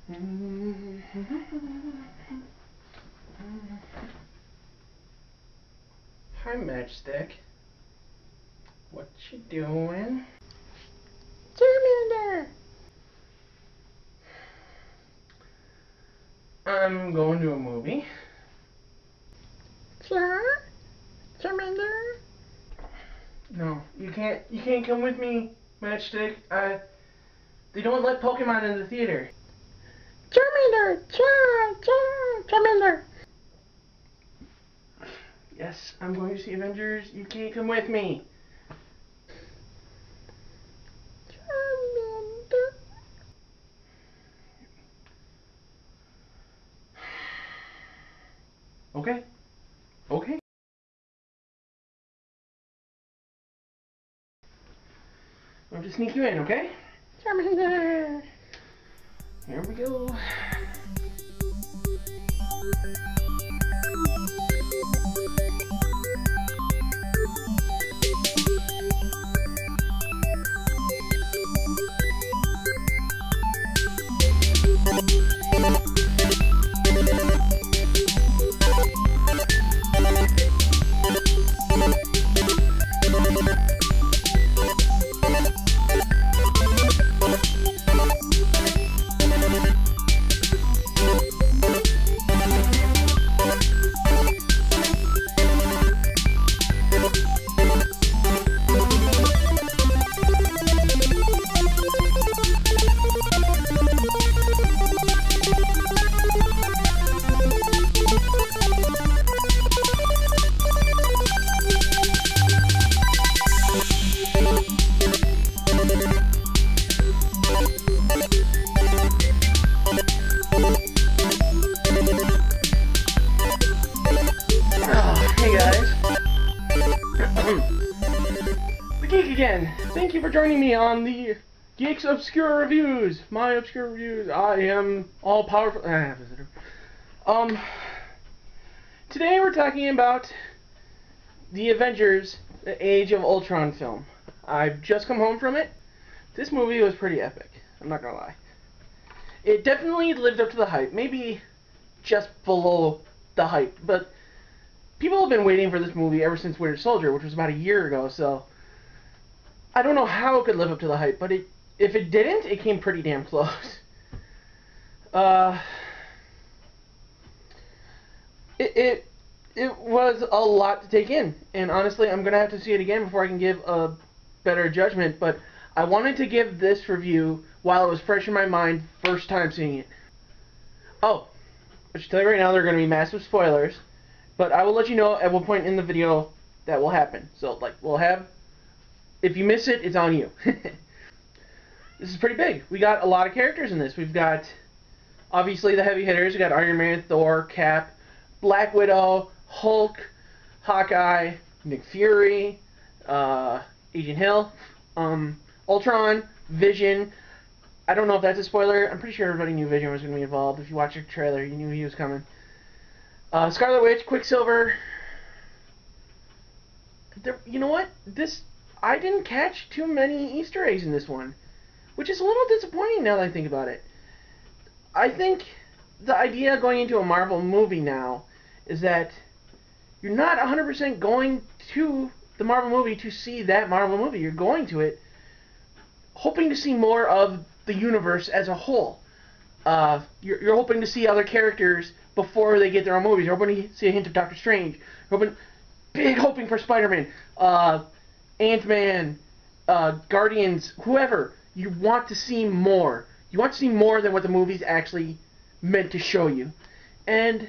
Hi, Matchstick. What you doing? Charmander! I'm going to a movie. Sure? Charmander? No, you can't come with me, Matchstick. They don't let Pokemon in the theater. Charmander! Charmander! Yes, I'm going to see Avengers. You can't come with me. Charmander. Okay. Okay. I'll just sneak you in, okay? Charmander. Here we go. The Geek again. Thank you for joining me on the Geek's Obscure Reviews. My Obscure Reviews. I am all powerful. Today we're talking about the Avengers, the Age of Ultron film. I've just come home from it. This movie was pretty epic. I'm not gonna lie. It definitely lived up to the hype. Maybe just below the hype, but people have been waiting for this movie ever since Winter Soldier, which was about a year ago, so I don't know how it could live up to the hype, but if it didn't, it came pretty damn close. It was a lot to take in, and honestly, I'm going to have to see it again before I can give a better judgment, but I wanted to give this review while it was fresh in my mind, first time seeing it. Oh, I should tell you right now, there are going to be massive spoilers. But I will let you know at what point in the video that will happen. So, like, we'll have... If you miss it, it's on you. This is pretty big. We got a lot of characters in this. We've got, obviously, the heavy hitters. We got Iron Man, Thor, Cap, Black Widow, Hulk, Hawkeye, Nick Fury, Agent Hill, Ultron, Vision. I don't know if that's a spoiler. I'm pretty sure everybody knew Vision was going to be involved. If you watched the trailer, you knew he was coming. Scarlet Witch, Quicksilver. You know what? I didn't catch too many Easter eggs in this one, which is a little disappointing now that I think about it. I think the idea going into a Marvel movie now is that you're not 100% going to the Marvel movie to see that Marvel movie. You're going to it hoping to see more of the universe as a whole. You're hoping to see other characters before they get their own movies. You're hoping to see a hint of Doctor Strange. You're hoping for Spider-Man, Ant-Man, Guardians, whoever. You want to see more. You want to see more than what the movie's actually meant to show you. And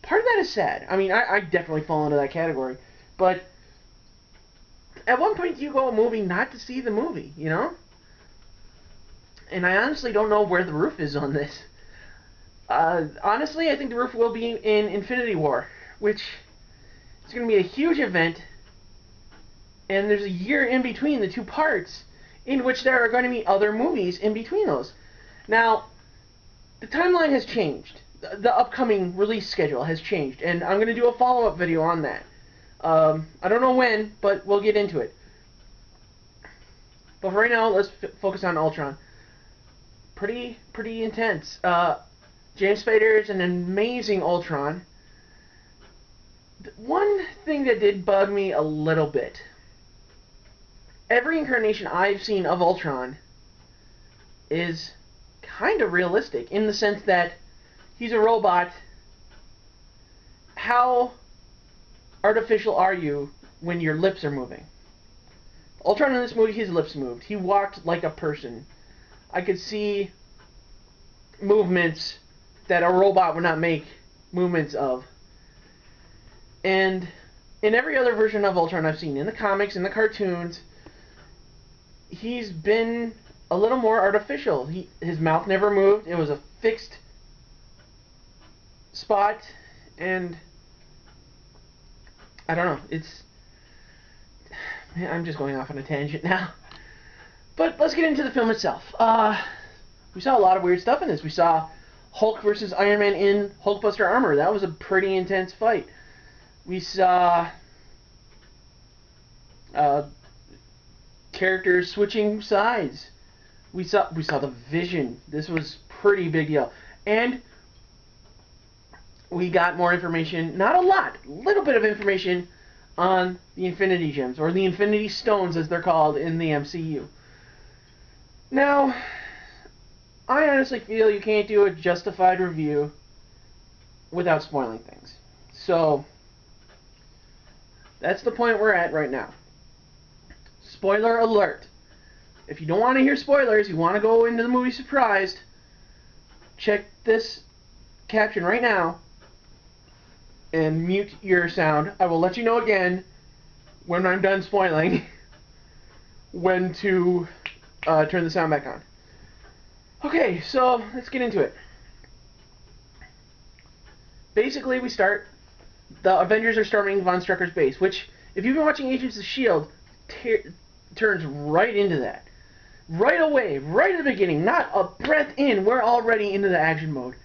part of that is sad. I mean, I definitely fall into that category. But at one point, you go a movie not to see the movie, you know? And I honestly don't know where the roof is on this. Honestly, I think the roof will be in Infinity War, which is going to be a huge event, and there's a year in between the two parts, in which there are going to be other movies in between those. Now, the timeline has changed. The upcoming release schedule has changed, and I'm going to do a follow-up video on that. I don't know when, but we'll get into it. But for right now, let's focus on Ultron. pretty intense. James Spader is an amazing Ultron. One thing that did bug me a little bit. Every incarnation I've seen of Ultron is kind of realistic in the sense that he's a robot. How artificial are you when your lips are moving? Ultron in this movie, his lips moved. He walked like a person. I could see movements that a robot would not make movements of. And in every other version of Ultron I've seen, in the comics, in the cartoons, he's been a little more artificial. His mouth never moved. It was a fixed spot, and I don't know. I'm just going off on a tangent now. But let's get into the film itself. We saw a lot of weird stuff in this. We saw Hulk versus Iron Man in Hulkbuster armor. That was a pretty intense fight. We saw characters switching sides. We saw the Vision. This was pretty big deal. And we got more information, not a lot, a little bit of information on the Infinity Gems, or the Infinity Stones as they're called in the MCU. Now, I honestly feel you can't do a justified review without spoiling things. So, that's the point we're at right now. Spoiler alert. If you don't want to hear spoilers, you want to go into the movie surprised, check this caption right now and mute your sound. I will let you know again when I'm done spoiling when to turn the sound back on. Okay, so let's get into it. Basically, we start. The Avengers are storming Von Strucker's base, which, if you've been watching Agents of S.H.I.E.L.D., turns right into that. Right away, right at the beginning, not a breath in, we're already into the action mode.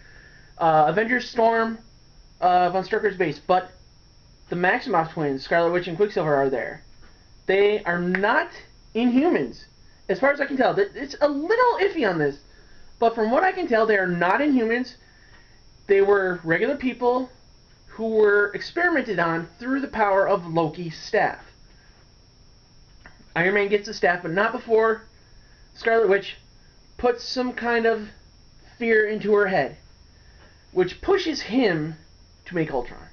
Avengers storm Von Strucker's base, but the Maximoff twins, Scarlet Witch and Quicksilver, are there. They are not Inhumans. As far as I can tell, it's a little iffy on this, but from what I can tell, they are not Inhumans. They were regular people who were experimented on through the power of Loki's staff. Iron Man gets the staff, but not before Scarlet Witch puts some kind of fear into her head, which pushes him to make Ultron.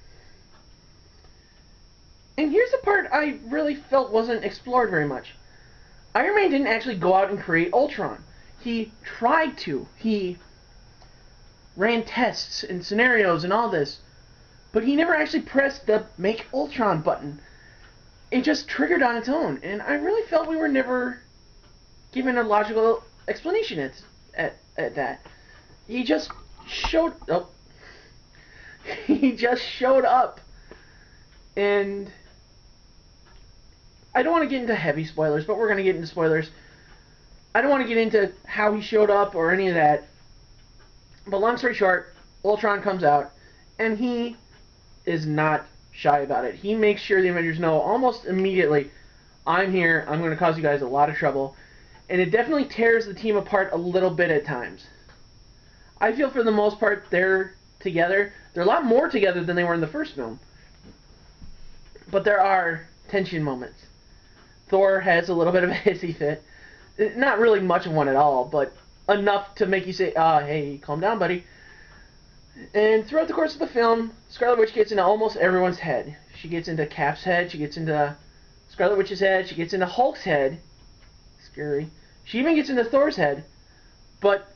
And here's the part I really felt wasn't explored very much. Iron Man didn't actually go out and create Ultron. He tried to. He ran tests and scenarios and all this, but he never actually pressed the Make Ultron button. It just triggered on its own, and I really felt we were never given a logical explanation at that. He just showed up. He just showed up, and I don't want to get into heavy spoilers, but we're going to get into spoilers. I don't want to get into how he showed up or any of that, but long story short, Ultron comes out, and he is not shy about it. He makes sure the Avengers know almost immediately, I'm here, I'm going to cause you guys a lot of trouble, and it definitely tears the team apart a little bit at times. I feel for the most part they're together. They're a lot more together than they were in the first film, but there are tension moments. Thor has a little bit of a hissy fit. Not really much of one at all, but enough to make you say, hey, calm down, buddy. And throughout the course of the film, Scarlet Witch gets into almost everyone's head. She gets into Cap's head, she gets into Scarlet Witch's head, she gets into Hulk's head. Scary. She even gets into Thor's head, but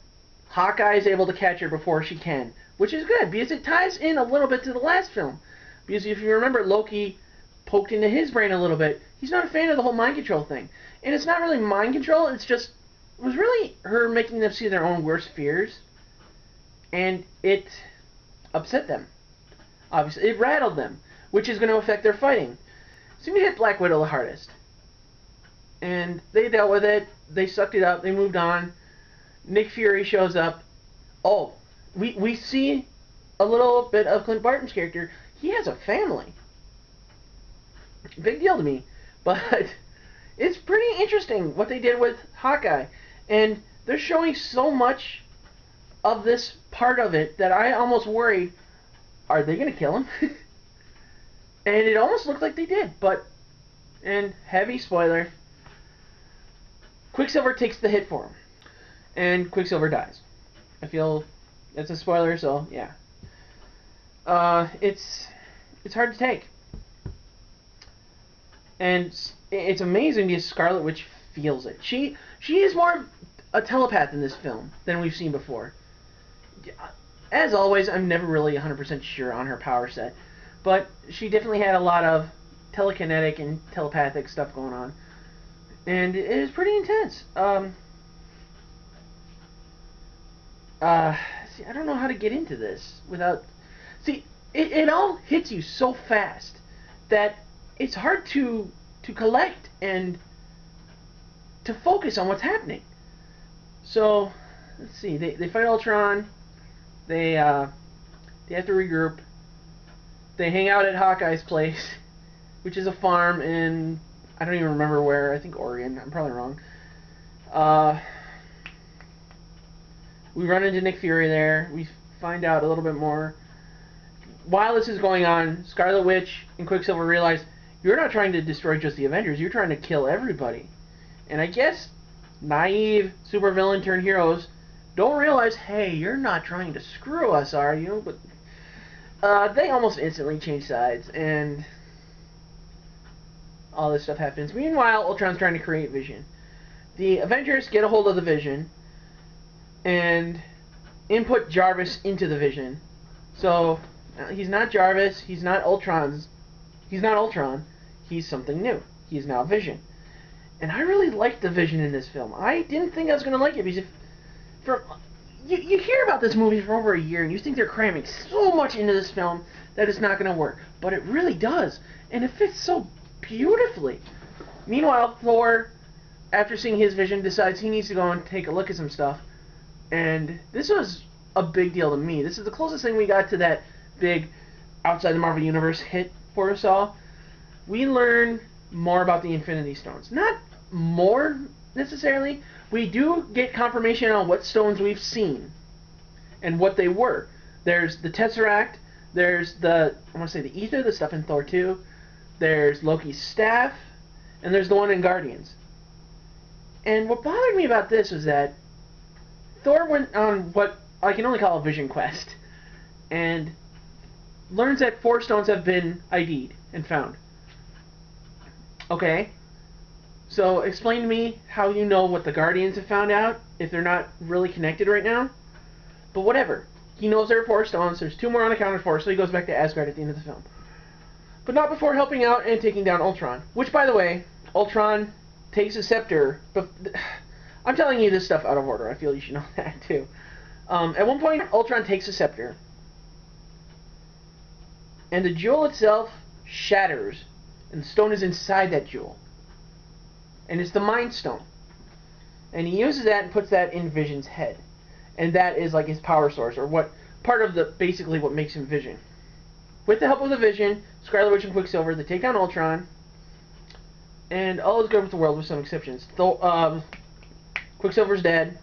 Hawkeye is able to catch her before she can, which is good, because it ties in a little bit to the last film. Because if you remember, Loki poked into his brain a little bit. He's not a fan of the whole mind control thing. And it's not really mind control, it's just, it was really her making them see their own worst fears. And it upset them. Obviously, it rattled them, which is going to affect their fighting. So we hit Black Widow the hardest. And they dealt with it, they sucked it up, they moved on. Nick Fury shows up. Oh, we see a little bit of Clint Barton's character. He has a family. Big deal to me. But it's pretty interesting what they did with Hawkeye. And they're showing so much of this part of it that I almost worried, are they going to kill him? And it almost looked like they did, but, and heavy spoiler, Quicksilver takes the hit for him, and Quicksilver dies. I feel it's a spoiler, so yeah. It's hard to take. And it's amazing because Scarlet Witch feels it. She is more a telepath in this film than we've seen before. As always, I'm never really 100% sure on her power set, but she definitely had a lot of telekinetic and telepathic stuff going on, and it is pretty intense. See, I don't know how to get into this without... See, it all hits you so fast that it's hard to collect and to focus on what's happening. So, let's see. They fight Ultron. They have to regroup. They hang out at Hawkeye's place, which is a farm in, I don't even remember where. I think Oregon. I'm probably wrong. We run into Nick Fury there. We find out a little bit more. While this is going on, Scarlet Witch and Quicksilver realize, you're not trying to destroy just the Avengers, you're trying to kill everybody. And I guess naive supervillain turned heroes don't realize, hey, you're not trying to screw us, are you? But they almost instantly change sides, and all this stuff happens. Meanwhile, Ultron's trying to create Vision. The Avengers get a hold of the Vision and input Jarvis into the Vision. So he's not Jarvis, he's not Ultron, he's something new. He's now Vision. And I really liked the Vision in this film. I didn't think I was going to like it because you hear about this movie for over a year and you think they're cramming so much into this film that it's not going to work. But it really does. And it fits so beautifully. Meanwhile, Thor, after seeing his Vision, decides he needs to go and take a look at some stuff. And this was a big deal to me. This is the closest thing we got to that big outside the Marvel Universe hit for us all. We learn more about the Infinity Stones. Not more, necessarily. We do get confirmation on what stones we've seen and what they were. There's the Tesseract, there's the, I want to say the Ether, the stuff in Thor 2, there's Loki's staff, and there's the one in Guardians. And what bothered me about this was that Thor went on what I can only call a vision quest, and learns that 4 stones have been ID'd and found. Okay, so explain to me how you know what the Guardians have found out, if they're not really connected right now. But whatever. He knows there are 4 stones, there's 2 more unaccounted for, so he goes back to Asgard at the end of the film. But not before helping out and taking down Ultron. Which, by the way, Ultron takes a scepter, but I'm telling you this stuff out of order, I feel you should know that too. At one point, Ultron takes a scepter, and the jewel itself shatters, and the stone is inside that jewel. And it's the Mind Stone. And he uses that and puts that in Vision's head. And that is like his power source, or what part of the basically what makes him Vision. With the help of the Vision, Scarlet Witch and Quicksilver, they take down Ultron, and all is good with the world with some exceptions. Quicksilver's dead.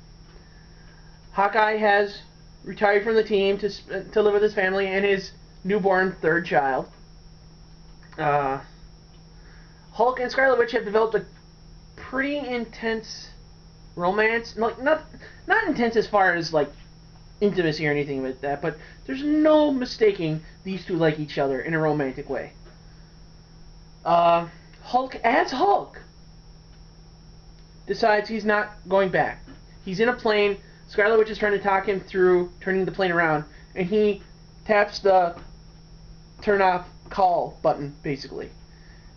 Hawkeye has retired from the team to live with his family and his newborn 3rd child. Hulk and Scarlet Witch have developed a pretty intense romance. Like not intense as far as like intimacy or anything like that, but there's no mistaking these two like each other in a romantic way. Hulk, as Hulk, decides he's not going back. He's in a plane. Scarlet Witch is trying to talk him through turning the plane around, and he taps the turn off call button, basically.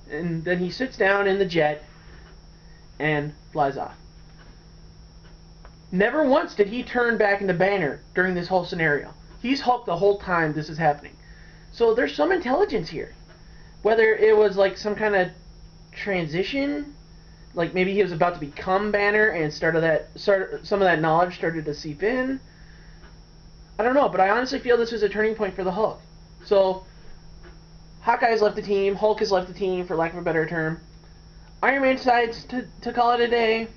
And then he sits down in the jet and flies off. Never once did he turn back into Banner during this whole scenario. He's Hulk the whole time this is happening. So there's some intelligence here. Whether it was like some kind of transition, like maybe he was about to become Banner and some of that knowledge started to seep in. I don't know, but I honestly feel this was a turning point for the Hulk. So Hawkeye has left the team, Hulk has left the team, for lack of a better term. Iron Man decides to call it a day.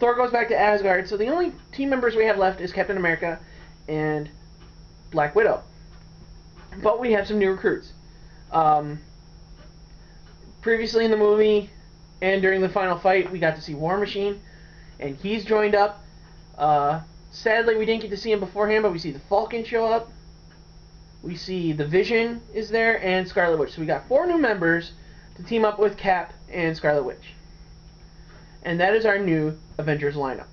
Thor goes back to Asgard, so the only team members we have left is Captain America and Black Widow. But we have some new recruits. Previously in the movie and during the final fight, we got to see War Machine, and he's joined up. Sadly, we didn't get to see him beforehand, but we see the Falcon show up. We see the Vision is there, and Scarlet Witch. So we got 4 new members to team up with Cap and Scarlet Witch. And that is our new Avengers lineup.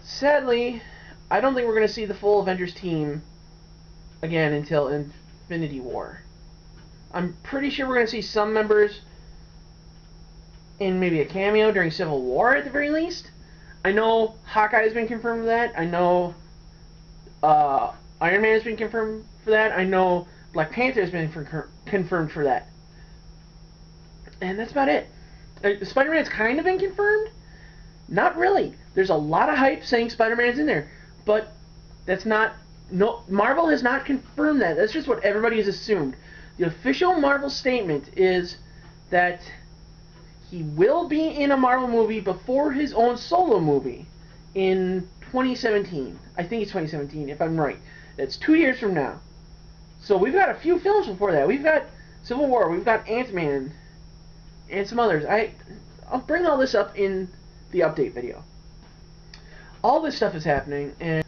Sadly, I don't think we're going to see the full Avengers team again until Infinity War. I'm pretty sure we're going to see some members in maybe a cameo during Civil War at the very least. I know Hawkeye has been confirmed for that. I know Iron Man has been confirmed for that. I know Black Panther has been confirmed for that. And that's about it. Spider-Man's kind of been confirmed. Not really. There's a lot of hype saying Spider-Man's in there. But that's not... No, Marvel has not confirmed that. That's just what everybody has assumed. The official Marvel statement is that he will be in a Marvel movie before his own solo movie in 2017. I think it's 2017, if I'm right. That's 2 years from now. So we've got a few films before that. We've got Civil War, we've got Ant-Man, and some others. I'll bring all this up in the update video. All this stuff is happening, and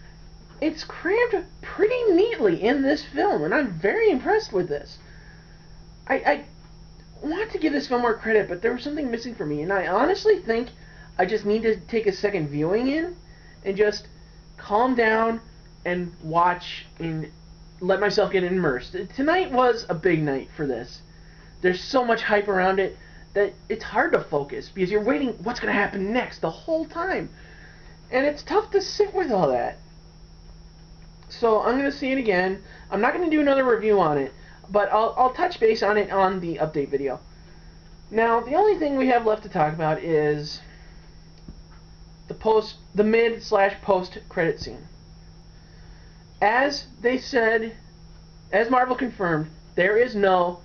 it's crammed pretty neatly in this film, and I'm very impressed with this. I want to give this film more credit, but there was something missing for me, and I honestly think I just need to take a second viewing in and just calm down and watch and let myself get immersed. Tonight was a big night for this. There's so much hype around it that it's hard to focus because you're waiting what's going to happen next the whole time. And it's tough to sit with all that. So I'm going to see it again. I'm not going to do another review on it, but I'll touch base on it on the update video. Now, the only thing we have left to talk about is the mid/post credit scene. As they said, as Marvel confirmed, there is no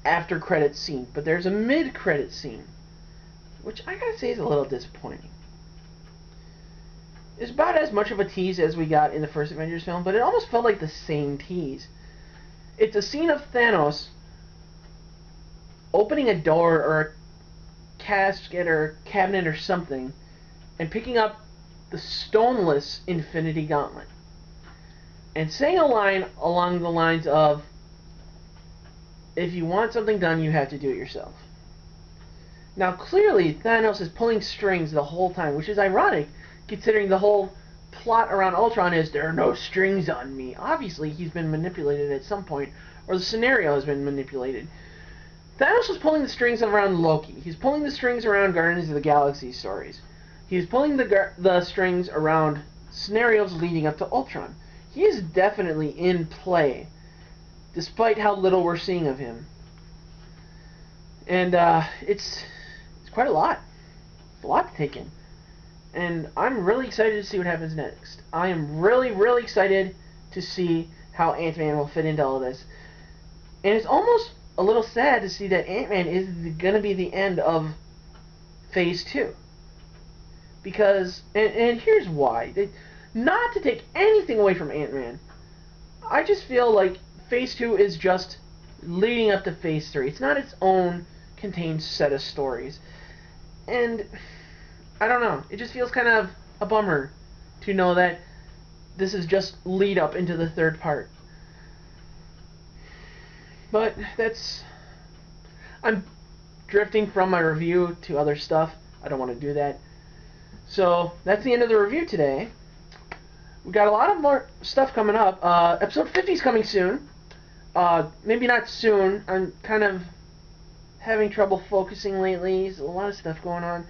after credit scene, but there's a mid credit scene, which I gotta say is a little disappointing. It's about as much of a tease as we got in the first Avengers film, but it almost felt like the same tease. It's a scene of Thanos opening a door or a casket or a cabinet or something and picking up the stoneless Infinity Gauntlet and saying a line along the lines of, if you want something done, you have to do it yourself. Now, clearly, Thanos is pulling strings the whole time, which is ironic, considering the whole plot around Ultron is, there are no strings on me. Obviously, he's been manipulated at some point, or the scenario has been manipulated. Thanos was pulling the strings around Loki. He's pulling the strings around Guardians of the Galaxy stories. He's pulling the strings around scenarios leading up to Ultron. He is definitely in play, despite how little we're seeing of him. And it's quite a lot. It's a lot to take in. And I'm really excited to see what happens next. I am really, really excited to see how Ant-Man will fit into all of this. And it's almost a little sad to see that Ant-Man is going to be the end of Phase 2. Because, and here's why. Not to take anything away from Ant-Man, I just feel like Phase 2 is just leading up to Phase 3. It's not its own contained set of stories. And I don't know. It just feels kind of a bummer to know that this is just lead up into the third part. But that's... I'm drifting from my review to other stuff. I don't want to do that. So that's the end of the review today. We got a lot of more stuff coming up. Episode 50 is coming soon. Maybe not soon. I'm kind of having trouble focusing lately. There's a lot of stuff going on.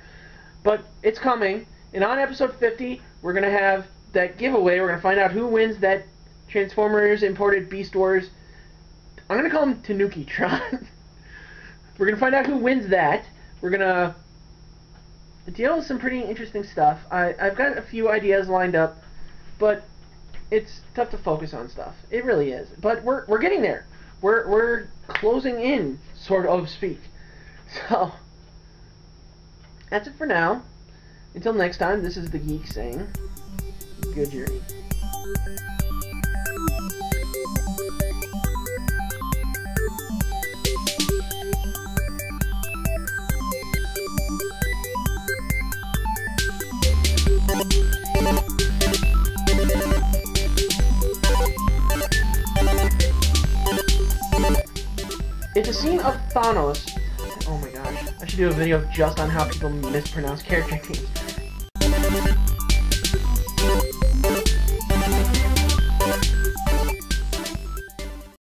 But it's coming. And on episode 50, we're going to have that giveaway. We're going to find out who wins that Transformers Imported Beast Wars. I'm going to call him Tanuki-tron. We're going to find out who wins that. We're going to deal with some pretty interesting stuff. I've got a few ideas lined up, but it's tough to focus on stuff. It really is. But we're getting there. We're closing in, sort of speak. So that's it for now. Until next time, this is the Geek saying, good journey. It's a scene of Thanos. Oh my gosh, I should do a video just on how people mispronounce character names.